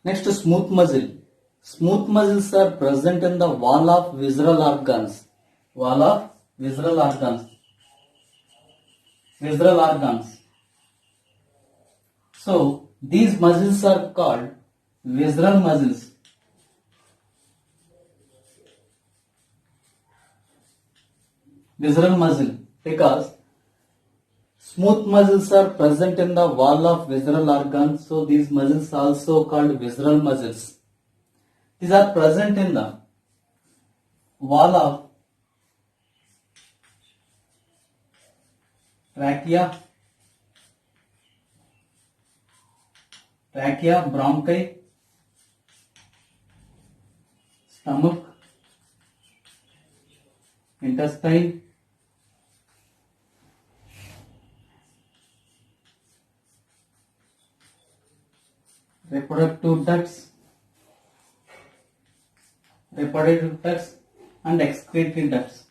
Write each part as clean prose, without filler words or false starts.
Next, smooth muscle. Smooth muscles are present in the wall of visceral organs. Wall of visceral organs. Visceral organs. So, these muscles are called visceral muscles. Visceral muscle, because smooth muscles are present in the wall of visceral organs, so these muscles also called visceral muscles. These are present in the wall of trachea, bronchi, stomach, intestine, reproductive ducts, and excretory ducts.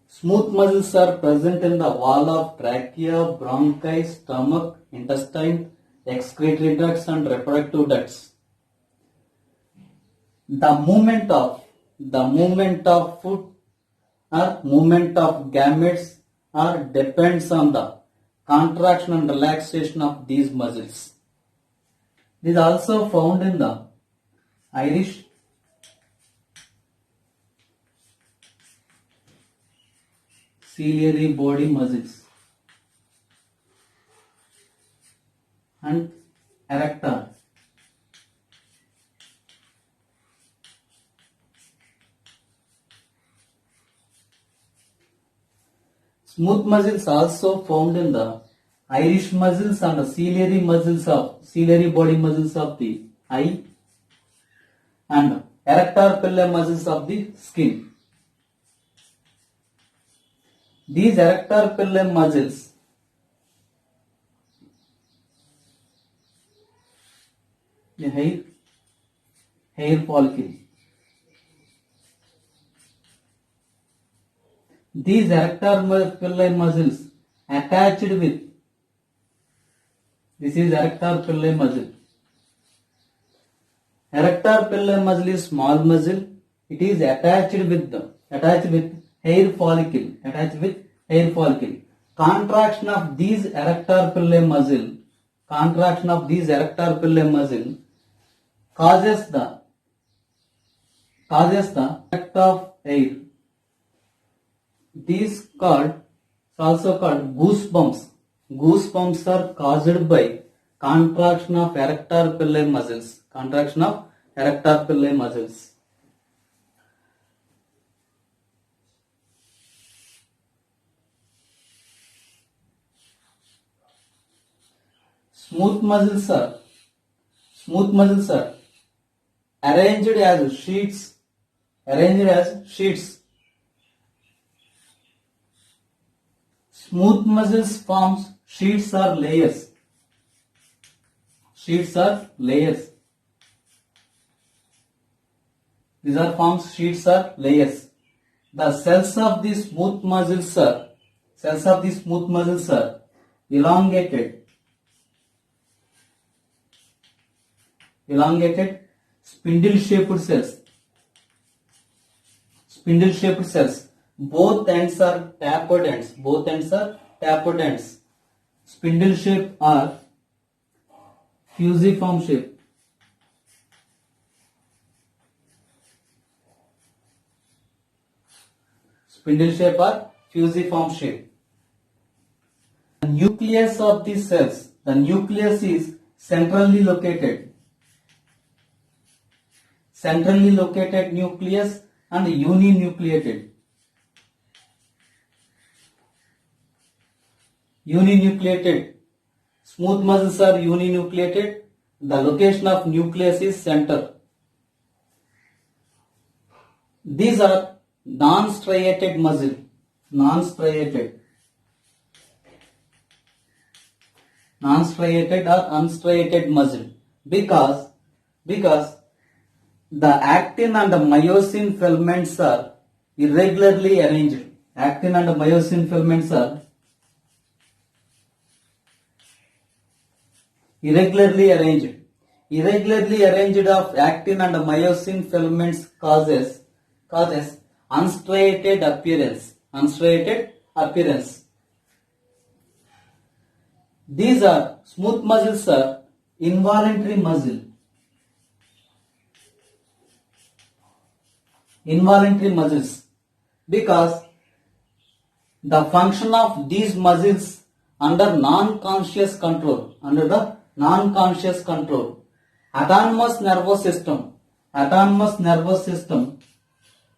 Smooth muscles are present in the wall of trachea, bronchi, stomach, intestine, excretory ducts and reproductive ducts. The movement of food or movement of gametes depends on the contraction and relaxation of these muscles. This is also found in the iris, ciliary body muscles and erector. Smooth muscles also found in the iris muscles and the ciliary body muscles of the eye and erector pili muscles of the skin. These erector pili muscles the hair follicle. These erector pili muscles attached with this is erector pili muscle. Erector pili muscle is small muscle. It is attached with hair follicle. Contraction of these erector pili muscle causes the effect of air. These also called goosebumps. Goosebumps are caused by contraction of erector pili muscles. Smooth muscles are arranged as sheets. Smooth muscles forms sheets or layers. These are forms sheets or layers. The cells of the smooth muscles are elongated spindle-shaped cells. Both ends are tapered ends. Spindle shape or fusiform shape. The nucleus of the cells. The nucleus is centrally located nucleus and uninucleated. Smooth muscles are uninucleated. The location of nucleus is center. These are non-striated muscle. Non-striated or unstriated muscle because the actin and the myosin filaments are irregularly arranged. Actin and myosin filaments are Irregularly arranged. Irregularly arranged of actin and myosin filaments causes unstriated appearance. Unstriated appearance. These are smooth muscles are involuntary muscle. Involuntary muscles because the function of these muscles under non-conscious control, under the non-conscious control, autonomous nervous system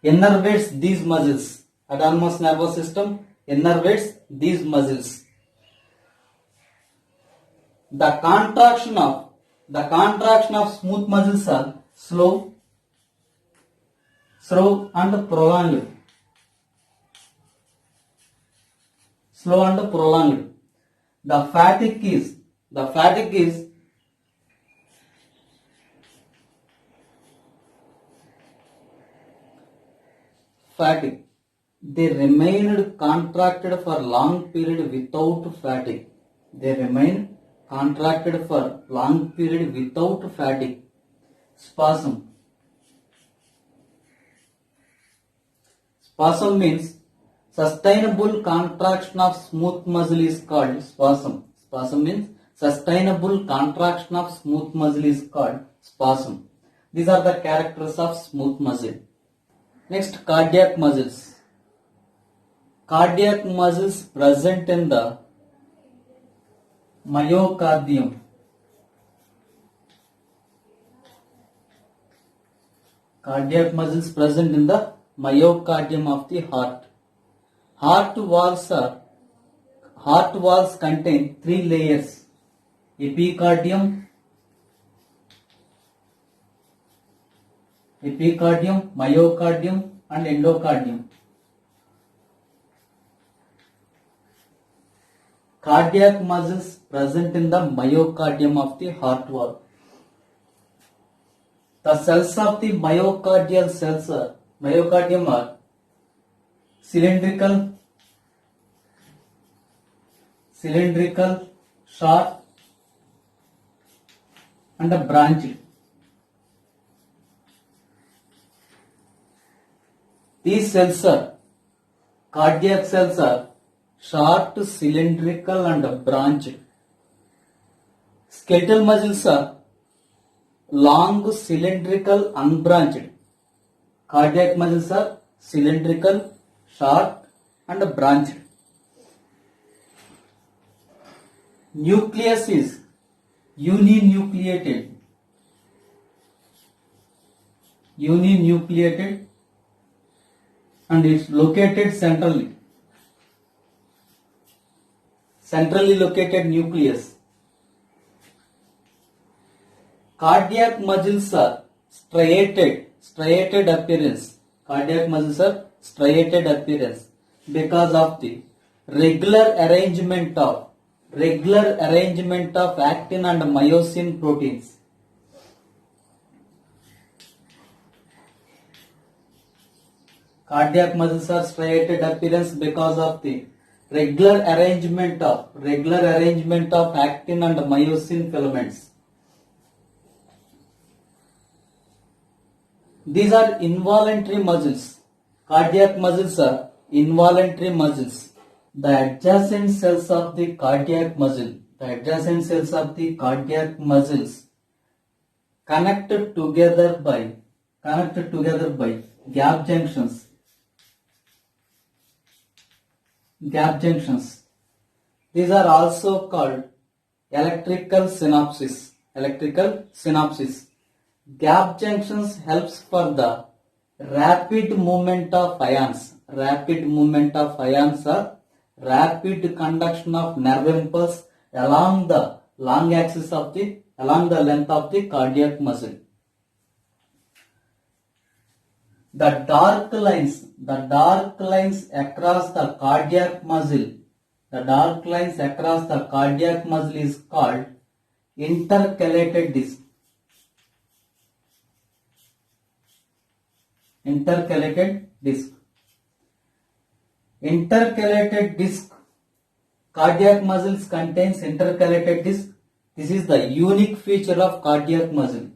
innervates these muscles. Autonomous nervous system innervates these muscles. The contraction of smooth muscles are slow and prolonged. Slow and prolonged. The fatigue is fatigue. They remained contracted for long period without fatigue. They remain contracted for long period without fatigue. Spasm. Spasm means sustainable contraction of smooth muscle is called spasm. Spasm means sustainable contraction of smooth muscle is called spasm. These are the characters of smooth muscle. Next, cardiac muscles. Cardiac muscles present in the myocardium. Cardiac muscles present in the myocardium of the heart. Heart walls contain three layers: epicardium, myocardium and endocardium. Cardiac muscles present in the myocardium of the heart wall. The cells of the myocardium are cylindrical, short and branched. These cells are cardiac cells are short, cylindrical and branched. Skeletal muscles are long, cylindrical, unbranched. Cardiac muscles are cylindrical, short and branched. Nucleus is uninucleated and it's located centrally located nucleus. Cardiac muscles are striated appearance. Cardiac muscles are striated appearance because of the regular arrangement of actin and myosin proteins. Cardiac muscles are striated appearance because of the regular arrangement of actin and myosin filaments. These are involuntary muscles. Cardiac muscles are involuntary muscles. The adjacent cells of the cardiac muscles connected together by gap junctions. These are also called electrical synapses. Gap junctions helps for the rapid movement of ions. Or rapid conduction of nerve impulse along the length of the cardiac muscle. The dark lines across the cardiac muscle is called intercalated disc. Intercalated disc. Cardiac muscles contains intercalated disc This is the unique feature of cardiac muscle.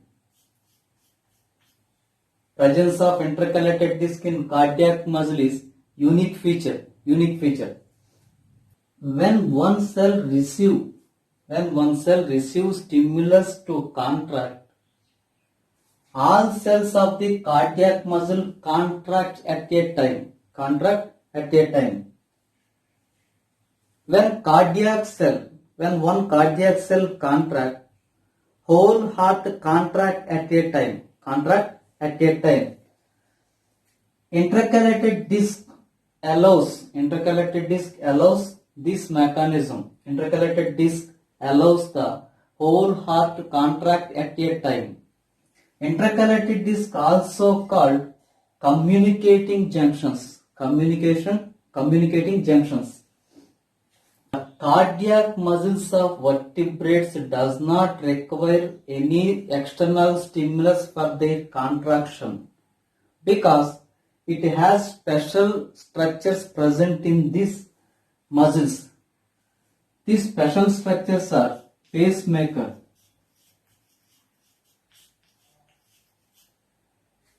Presence of intercalated disc in cardiac muscle is unique feature. When one cell receives stimulus to contract, all cells of the cardiac muscle contract at a time. When one cardiac cell contract, whole heart contract at a time. Intercalated disc allows this mechanism. Intercalated disc allows the whole heart to contract at a time. Intercalated disc also called communicating junctions. Communicating junctions. The cardiac muscles of vertebrates does not require any external stimulus for their contraction because it has special structures present in these muscles. These special structures are pacemaker.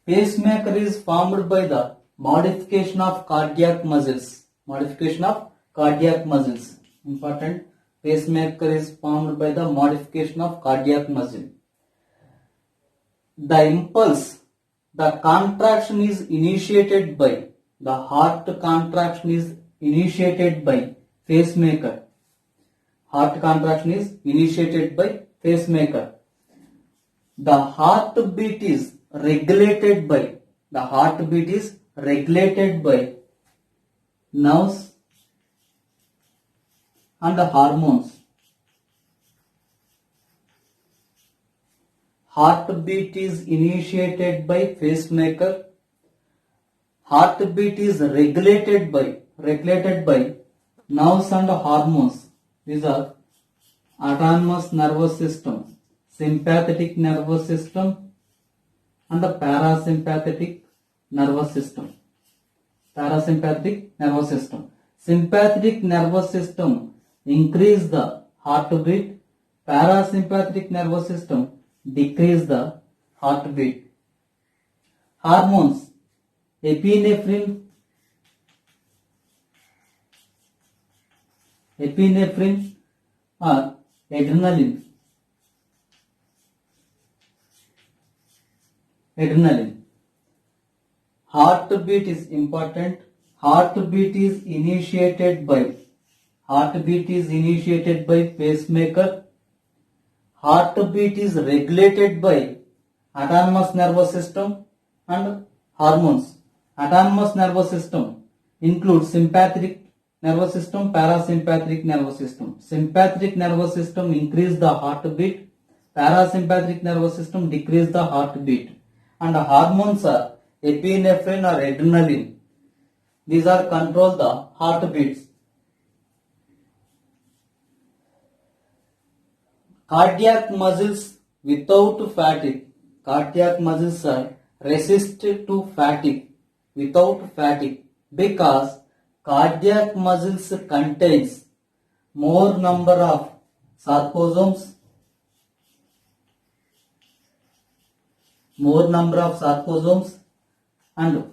Pacemaker is formed by the modification of cardiac muscles. Important. Pacemaker is formed by the modification of cardiac muscle. The impulse, the contraction is initiated by, the heart contraction is initiated by pacemaker. Heart contraction is initiated by pacemaker. The heartbeat is regulated by nerves and hormones. Heartbeat is initiated by pacemaker. Heartbeat is regulated by nerves and hormones. These are autonomous nervous system, sympathetic nervous system, and the parasympathetic nervous system. Sympathetic nervous system increase the heartbeat. Parasympathetic nervous system decrease the heartbeat. Hormones, epinephrine or adrenaline. Heartbeat is important. Heartbeat is initiated by pacemaker. Heartbeat is regulated by autonomous nervous system and hormones. Autonomous nervous system includes sympathetic nervous system, parasympathetic nervous system. Sympathetic nervous system increase the heartbeat. Parasympathetic nervous system decrease the heartbeat. And the hormones are epinephrine or adrenaline. These are control the heartbeats. Cardiac muscles without fatigue. Cardiac muscles are resist to fatigue without fatigue because cardiac muscles contains more number of sarcosomes, and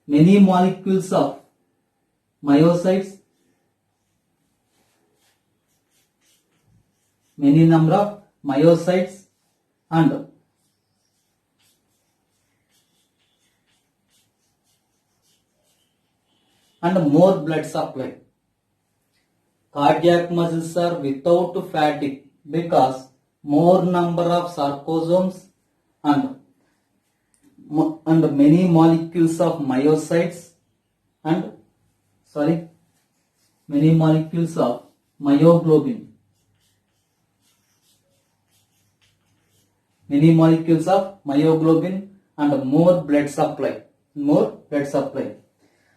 many molecules of myocytes, many number of myocytes, and more blood supply. Cardiac muscles are without fatigue because more number of sarcosomes and many molecules of myocytes and many molecules of myoglobin. And more blood supply.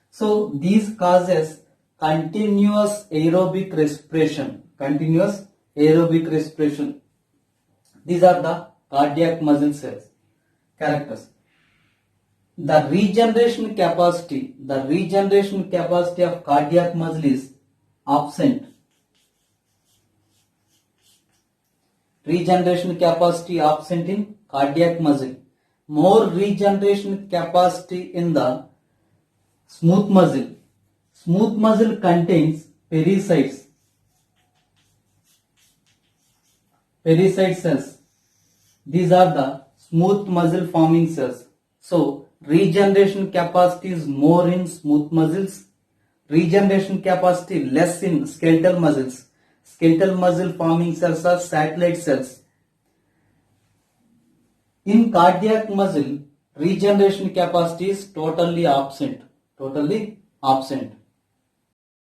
So these causes continuous aerobic respiration. These are the cardiac muscle cells characters. The regeneration capacity of cardiac muscle is absent. regeneration capacity absent in cardiac muscle, more regeneration capacity in the smooth muscle. Smooth muscle contains pericyte cells. These are the smooth muscle forming cells. So regeneration capacity is more in smooth muscles, regeneration capacity less in skeletal muscles. Skeletal muscle forming cells are satellite cells. In cardiac muscle, regeneration capacity is totally absent.